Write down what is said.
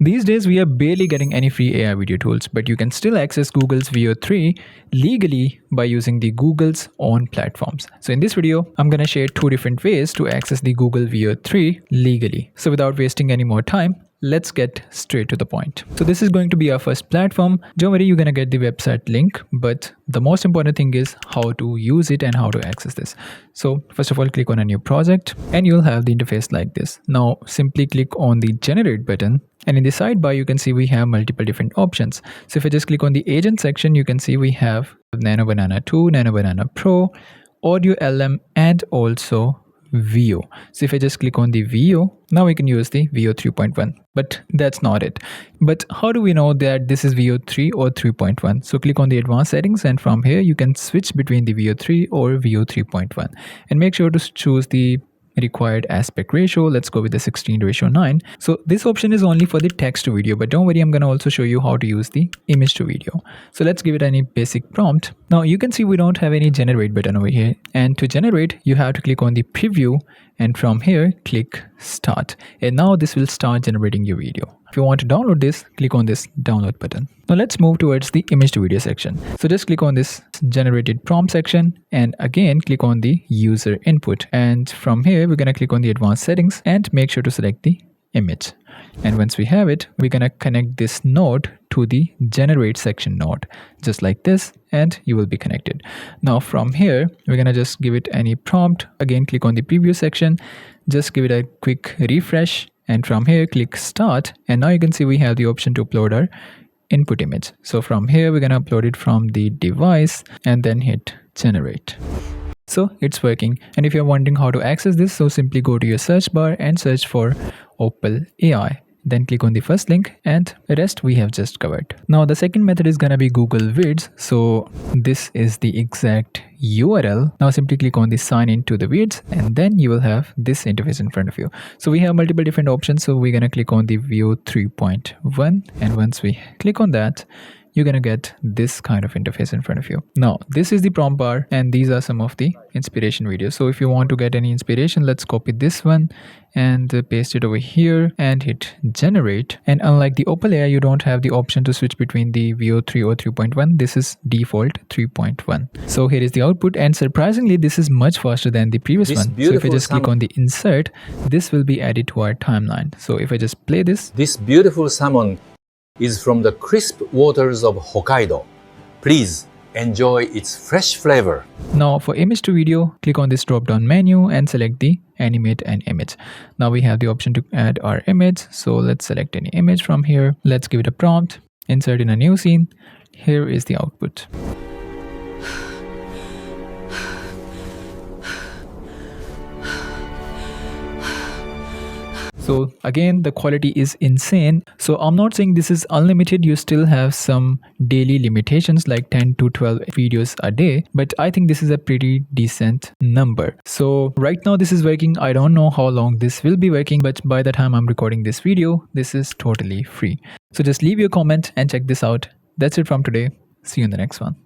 These days, we are barely getting any free AI video tools, but you can still access Google's Veo 3 legally by using the Google's own platforms. So in this video, I'm going to share 2 different ways to access the Google Veo 3 legally. So without wasting any more time, let's get straight to the point. So this is going to be our first platform. Don't worry, you're going to get the website link, but the most important thing is how to use it and how to access this. So first of all, click on a new project and you'll have the interface like this. Now simply click on the generate button, and in the sidebar you can see we have multiple different options. So if I just click on the agent section, you can see we have Nano Banana 2, Nano Banana Pro, Audio LM, and also Veo. So if I just click on the Veo, now we can use the Veo 3.1, but that's not it. But how do we know that this is Veo 3 or 3.1? So click on the advanced settings, and from here you can switch between the Veo 3 or Veo 3.1, and make sure to choose the required aspect ratio. Let's go with the 16:9. So this option is only for the text to video, but don't worry, I'm going to also show you how to use the image to video. So let's give it any basic prompt. Now you can see we don't have any generate button over here, and to generate you have to click on the preview, and from here click start, and now this will start generating your video. If you want to download this, click on this download button. Now let's move towards the image to video section. So just click on this generated prompt section, and again click on the user input, and from here we're going to click on the advanced settings and make sure to select the image. And once we have it, we're going to connect this node to the generate section node, just like this, and you will be connected. Now from here we're going to just give it any prompt. Again click on the preview section, just give it a quick refresh, and from here click start, and now you can see we have the option to upload our input image. So from here we're going to upload it from the device and then hit generate. So it's working. And if you're wondering how to access this, so simply go to your search bar and search for Opal AI. Then click on the first link, and the rest we have just covered. Now the second method is gonna be Google Vids. So this is the exact URL. Now simply click on the sign in to the Vids, and then you will have this interface in front of you. So we have multiple different options. So we're gonna click on the Veo 3.1, and once we click on that, you're gonna get this kind of interface in front of you. Now this is the prompt bar, and these are some of the inspiration videos. So if you want to get any inspiration, let's copy this one and paste it over here and hit generate. And unlike the Opal AI, you don't have the option to switch between the Veo 3 or 3.1. This is default 3.1. So here is the output, and surprisingly this is much faster than the previous one. So if I just click on the insert, this will be added to our timeline. So if I just play this beautiful salmon is from the crisp waters of Hokkaido. Please enjoy its fresh flavor. Now for image to video, click on this drop down menu and select the animate an image. Now we have the option to add our image. So let's select any image from here. Let's give it a prompt, insert in a new scene. Here is the output. So again, the quality is insane. So I'm not saying this is unlimited. You still have some daily limitations like 10 to 12 videos a day, but I think this is a pretty decent number. So right now this is working. I don't know how long this will be working, but by the time I'm recording this video, this is totally free. So just leave your comment and check this out. That's it from today. See you in the next one.